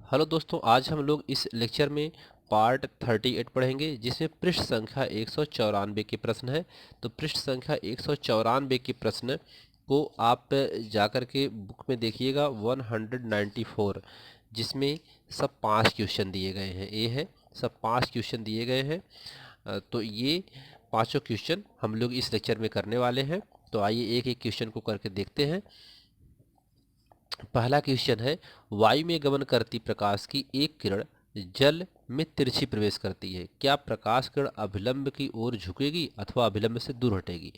Hello दोस्तों, आज हम लोग इस लेक्चर में पार्ट 38 पढ़ेंगे जिसमें पृष्ठ संख्या 194 के प्रश्न है। तो पृष्ठ संख्या 194 के प्रश्न को आप जाकर के बुक में देखिएगा 194, जिसमें सब 5 क्वेश्चन दिए गए हैं। ये है सब 5 क्वेश्चन दिए गए हैं। तो ये पांचों क्वेश्चन हम लोग इस लेक्चर में करने वाले हैं। तो आइए एक एक क्वेश्चन को करके देखते हैं। पहला क्वेश्चन है, वायु में गमन करती प्रकाश की एक किरण जल में तिरछी प्रवेश करती है, क्या प्रकाश किरण अभिलंब की ओर झुकेगी अथवा अभिलंब से दूर हटेगी।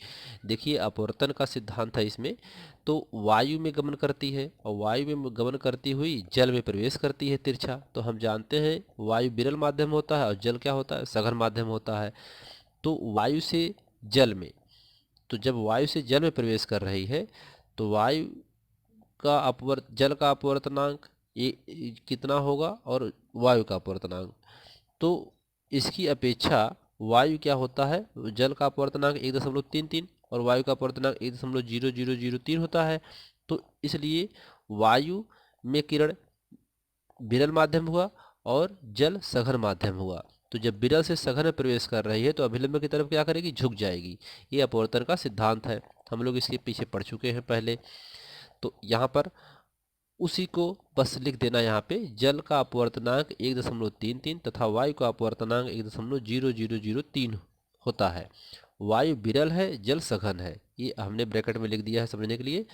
देखिए, अपवर्तन का सिद्धांत है इसमें। तो वायु में गमन करती है और वायु में गमन करती हुई जल में प्रवेश करती है तिरछा। तो हम जानते हैं वायु विरल माध्यम होता है और जल क्या होता है, सघन माध्यम होता है। तो वायु से जल में, तो जब वायु से जल में प्रवेश कर रही है तो वायु का जल का अपवर्तनांक ये कितना होगा और वायु का अपवर्तनांक, तो इसकी अपेक्षा वायु क्या होता है, जल का अपवर्तनांक 1.33 और वायु का अपवर्तनांक 1.0003 होता है। तो इसलिए वायु में किरण विरल माध्यम हुआ और जल सघन माध्यम हुआ। तो जब विरल से सघन में प्रवेश कर रही है तो अभिलंब की तरफ क्या करेगी, झुक जाएगी। ये अपवर्तन का सिद्धांत है, हम लोग इसके पीछे पढ़ चुके हैं पहले। तो यहाँ पर उसी को बस लिख देना। यहाँ पे जल का अपवर्तनांक 1.33 तथा वायु का अपवर्तनांक 1.0003 होता है। वायु विरल है, जल सघन है, ये हमने ब्रैकेट में लिख दिया है समझने के लिए।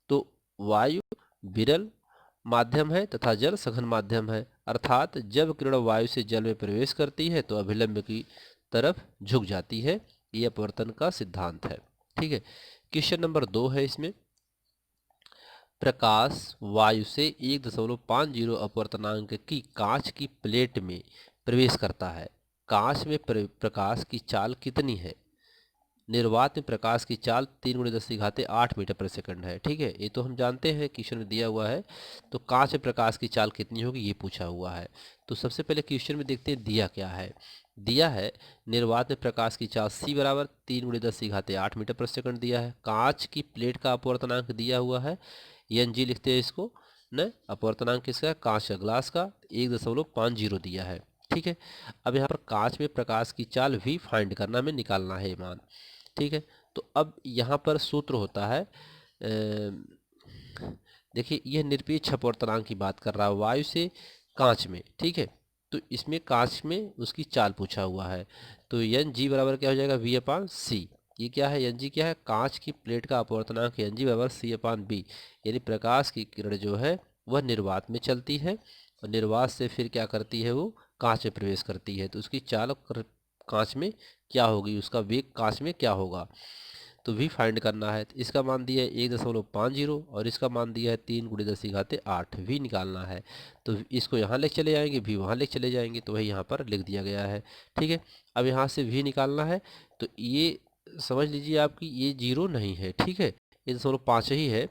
तो वायु विरल माध्यम है तथा जल सघन माध्यम है, अर्थात जब किरण वायु से जल में प्रवेश करती है तो अभिलंब की तरफ झुक जाती है। ये अपवर्तन का सिद्धांत है। ठीक है, क्वेश्चन नंबर 2 है इसमें, प्रकाश वायु से 1.50 अपवर्तनांक की कांच की प्लेट में प्रवेश करता है, कांच में प्रकाश की चाल कितनी है। निर्वात में प्रकाश की चाल 3 × 10⁸ मीटर प्रति सेकंड है। ठीक है, ये तो हम जानते हैं, क्वेश्चन में दिया हुआ है। तो कांच में प्रकाश की चाल कितनी होगी ये पूछा हुआ है। तो सबसे पहले क्वेश्चन में देखते हैं दिया क्या है। दिया है निर्वात में प्रकाश की चाल c बराबर 3 × 10⁸ मीटर प्रति सेकंड दिया है। कांच की प्लेट का अपवर्तनांक दिया हुआ है, एन जी लिखते हैं इसको न। अपवर्तनांक किसका है, कांच का, ग्लास का 1.50 दिया है। ठीक है, अब यहाँ पर कांच में प्रकाश की चाल v फाइंड करना, में निकालना है मान। ठीक है, तो अब यहाँ पर सूत्र होता है, देखिए यह निरपेक्ष अपवर्तनांक की बात कर रहा है वायु से कांच में। ठीक है, तो इसमें कांच में उसकी चाल पूछा हुआ है। तो एन जी बराबर क्या हो जाएगा, v/c। ये क्या है, एन जी क्या है, कांच की प्लेट का अपवर्तनांक एन जी बराबर c/b। यानी प्रकाश की किरण जो है वह निर्वात में चलती है और निर्वात से फिर क्या करती है, वो कांच में प्रवेश करती है। तो उसकी चाल कांच में क्या होगी, उसका वेग कांच में क्या होगा, तो v फाइंड करना है। तो इसका मान दिया है 1.50 और इसका मान दिया है 3 × 10⁸ v निकालना है। तो इसको यहाँ ले चले जाएंगे, v वहाँ ले चले जाएंगे, तो वही यहाँ पर लिख दिया गया है। ठीक है, अब यहाँ से v निकालना है, तो ये समझ लीजिए आपकी ये जीरो नहीं है। ठीक है, 1.5 ही है।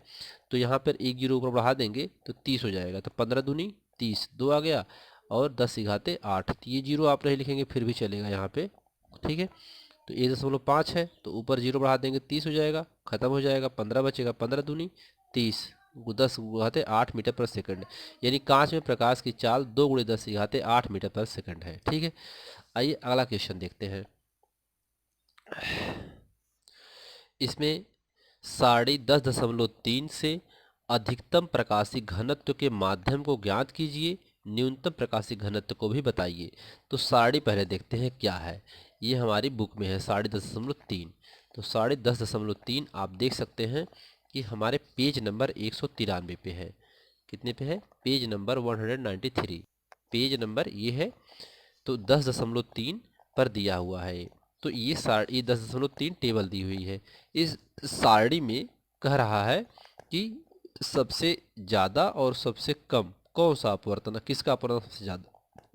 तो यहाँ पर एक जीरो ऊपर बढ़ा देंगे तो 30 हो जाएगा। तो 15 दूनी 30, 2 आ गया और 10⁸ तो ये जीरो आप नहीं लिखेंगे फिर भी चलेगा यहाँ पे। ठीक है, तो 1.5 है तो ऊपर जीरो बढ़ा देंगे 30 हो जाएगा, खत्म हो जाएगा, 15 बचेगा, 15 दूनी 30, 10⁸ मीटर पर सेकंड। यानी कांच में प्रकाश की चाल 2 × 10⁸ मीटर पर सेकंड है। ठीक है, आइए अगला क्वेश्चन देखते हैं। इसमें 10.5 से अधिकतम प्रकाशीय घनत्व के माध्यम को ज्ञात कीजिए, न्यूनतम प्रकाशीय घनत्व को भी बताइए। तो साड़ी पहले देखते हैं क्या है। ये हमारी बुक में है 10.3। तो 10.3 आप देख सकते हैं कि हमारे पेज नंबर 193 पे है। कितने पे है, पेज नंबर 193, पेज नंबर ये है। तो 10.3 पर दिया हुआ है। तो ये 10.3 टेबल दी हुई है। इस सारणी में कह रहा है कि सबसे ज़्यादा और सबसे कम कौन सा अपवर्तन, किसका अपवर्तन सबसे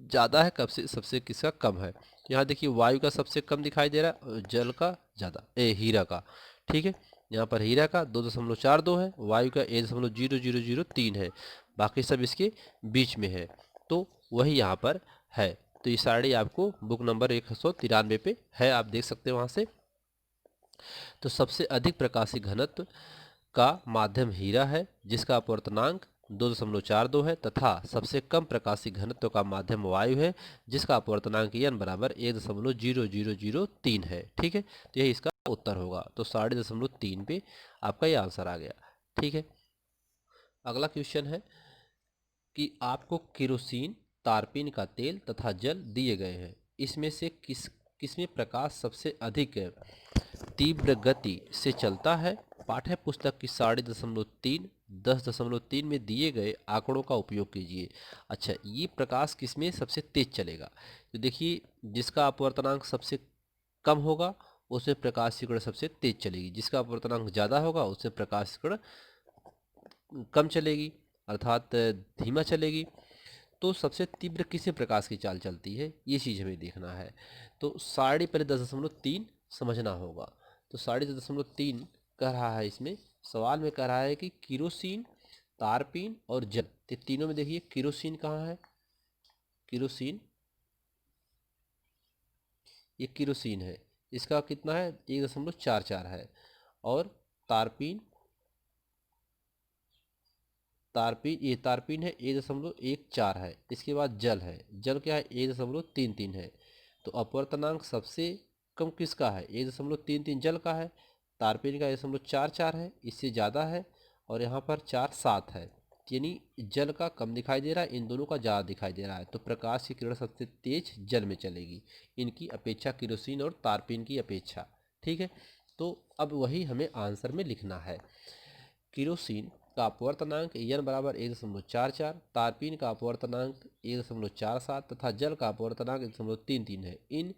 ज़्यादा है, कब से सबसे किसका कम है। यहाँ देखिए वायु का सबसे कम दिखाई दे रहा है और जल का ज़्यादा, हीरा का। ठीक है, यहाँ पर हीरा का 2.42 है, वायु का 1.0003 है, बाकी सब इसके बीच में है। तो वही यहाँ पर है। तो ये सारणी आपको बुक नंबर 193 पे है, आप देख सकते हैं वहाँ से। तो सबसे अधिक प्रकाशीय घनत्व का माध्यम हीरा है, जिसका अपवर्तनांक 2.42 है तथा सबसे कम प्रकाशीय घनत्व का माध्यम वायु है जिसका अपवर्तनांक n बराबर 1.0003 है। ठीक है, तो यही इसका उत्तर होगा। तो 3.5 पे आपका ये आंसर आ गया। ठीक है, अगला क्वेश्चन है कि आपको केरोसिन, तारपीन का तेल तथा जल दिए गए हैं, इसमें से किसमें प्रकाश सबसे अधिक तीव्र गति से चलता है। पाठ्य पुस्तक की 3.5, 10.3 में दिए गए आंकड़ों का उपयोग कीजिए। अच्छा, ये प्रकाश किसमें सबसे तेज चलेगा? तो देखिए, जिसका अपवर्तनांक सबसे कम होगा उसमें प्रकाश की किरण सबसे तेज चलेगी, जिसका अपवर्तनांक ज़्यादा होगा उसमें प्रकाश की किरण कम चलेगी अर्थात धीमा चलेगी। तो सबसे तीव्र किसी प्रकाश की चाल चलती है, ये चीज़ हमें देखना है। तो साढ़े पहले 10.3 समझना होगा। तो 10.3 कह रहा है, इसमें सवाल में कह रहा है कि केरोसिन, तारपीन और जल, तो तीनों में देखिए केरोसिन कहाँ है, केरोसिन, ये केरोसिन है, इसका कितना है 1.44 है। और तारपीन, ये तारपीन है 1.14 है। इसके बाद जल है, जल क्या है 1.33 है। तो अपवर्तनांक सबसे कम किसका है, 1.33 जल का है, तारपीन का 1.44 है, इससे ज़्यादा है, और यहाँ पर 4.7 है, यानी जल का कम दिखाई दे रहा है, इन दोनों का ज़्यादा दिखाई दे रहा है। तो प्रकाश की किरण सबसे तेज जल में चलेगी, इनकी अपेक्षा, केरोसिन और तारपीन की अपेक्षा। ठीक है, तो अब वही हमें आंसर में लिखना है। केरोसिन का अपवर्तनांक n बराबर 1.44, तारपीन का अपवर्तनांक 1.47 तथा जल का अपवर्तनांक 1.33 है। इन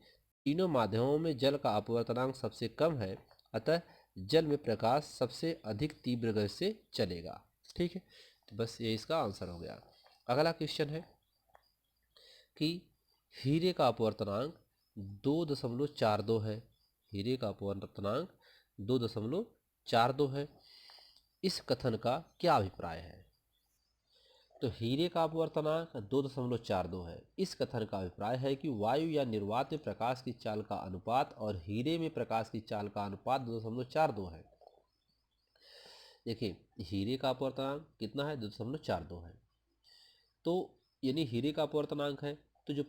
तीनों माध्यमों में जल का अपवर्तनांक सबसे कम है, अतः जल में प्रकाश सबसे अधिक तीव्र गति से चलेगा। ठीक है, तो बस ये इसका आंसर हो गया। अगला क्वेश्चन है कि हीरे का अपवर्तनांक 2.42 है, हीरे का अपवर्तनांक 2.42 है, इस कथन का क्या अभिप्राय है? तो हीरे का अपवर्तनांक 2.42 है, इस कथन का अभिप्राय है कि वायु या निर्वात में प्रकाश की चाल का अनुपात और हीरे में प्रकाश की चाल का अनुपात 2.42 है। देखिए, हीरे का अपवर्तनांक कितना है, 2.42 है। तो यानी हीरे का अपवर्तनांक है, तो जो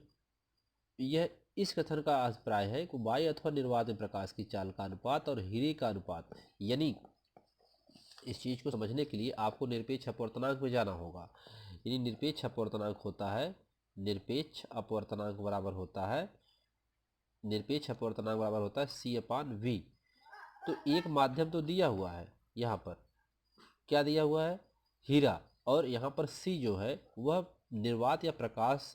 यह इस कथन का अभिप्राय है कि वायु अथवा निर्वात में प्रकाश की चाल का अनुपात और हीरे का अनुपात, यानी इस चीज़ को समझने के लिए आपको निरपेक्ष अपवर्तनांक में जाना होगा। यानी निरपेक्ष अपवर्तनांक होता है, निरपेक्ष अपवर्तनांक बराबर होता है, निरपेक्ष अपवर्तनांक बराबर होता है C/V। तो एक माध्यम तो दिया हुआ है, यहाँ पर क्या दिया हुआ है, हीरा, और यहाँ पर C जो है वह निर्वात या प्रकाश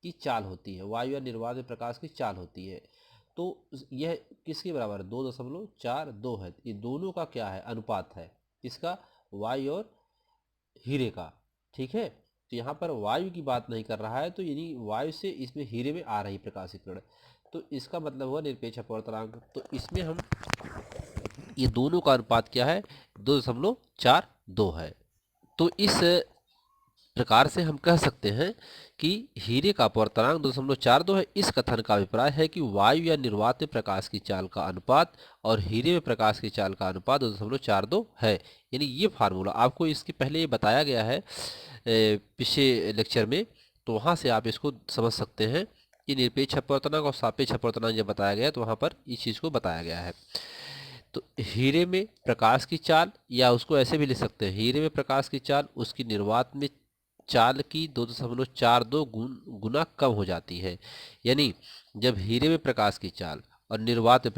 की चाल होती है, वायु या निर्वात में प्रकाश की चाल होती है। तो यह किसके बराबर है, 2.42 है। ये दोनों का क्या है, अनुपात है, किसका, वायु और हीरे का। ठीक है, तो यहाँ पर वायु की बात नहीं कर रहा है, तो यानी वायु से इसमें हीरे में आ रही प्रकाश किरण, तो इसका मतलब हुआ निरपेक्ष अपवर्तनांक। तो इसमें हम ये दोनों का अनुपात क्या है, 2.42 है। तो इस प्रकार से हम कह सकते हैं कि हीरे का अपवर्तनांक 2.42 है। इस कथन का अभिप्राय है कि वायु या निर्वात में प्रकाश की चाल का अनुपात और हीरे में प्रकाश की चाल का अनुपात 2.42 है। यानी ये फार्मूला आपको इसके पहले ये बताया गया है पिछले लेक्चर में, तो वहाँ से आप इसको समझ सकते हैं कि निरपेक्ष अपवर्तनांक और सापेक्ष अपवर्तनांक जब बताया गया तो वहाँ पर इस चीज़ को बताया गया है। तो हीरे में प्रकाश की चाल, या उसको ऐसे भी लिख सकते हैं, हीरे में प्रकाश की चाल उसकी निर्वात में चाल की 2.42 गुना कम हो जाती है। यानी जब हीरे में प्रकाश की चाल और निर्वात में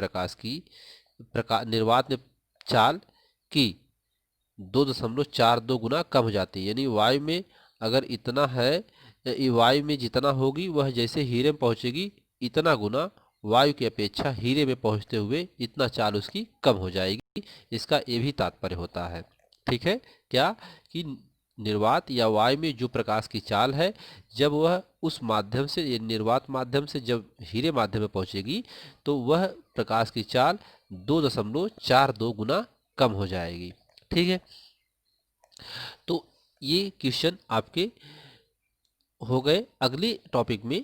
निर्वात में चाल की 2.42 गुना कम हो जाती है। यानी वायु में अगर इतना है, वायु में जितना होगी वह जैसे हीरे में पहुंचेगी इतना गुना वायु की अपेक्षा हीरे में पहुंचते हुए इतना चाल उसकी कम हो जाएगी। इसका ये भी तात्पर्य होता है। ठीक है, क्या कि निर्वात या वायु में जो प्रकाश की चाल है, जब वह उस माध्यम से, निर्वात माध्यम से जब हीरे माध्यम में पहुंचेगी तो वह प्रकाश की चाल 2.42 गुना कम हो जाएगी। ठीक है, तो ये क्वेश्चन आपके हो गए। अगले टॉपिक में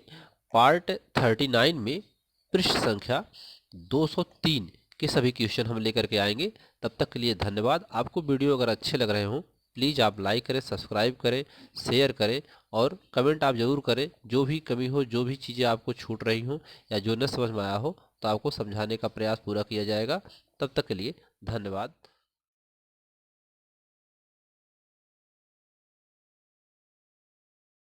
पार्ट 39 में पृष्ठ संख्या 203 के सभी क्वेश्चन हम लेकर के आएंगे। तब तक के लिए धन्यवाद। आपको वीडियो अगर अच्छे लग रहे हों प्लीज़ आप लाइक करें, सब्सक्राइब करें, शेयर करें और कमेंट आप ज़रूर करें। जो भी कमी हो, जो भी चीज़ें आपको छूट रही हों या जो न समझ में आया हो तो आपको समझाने का प्रयास पूरा किया जाएगा। तब तक के लिए धन्यवाद।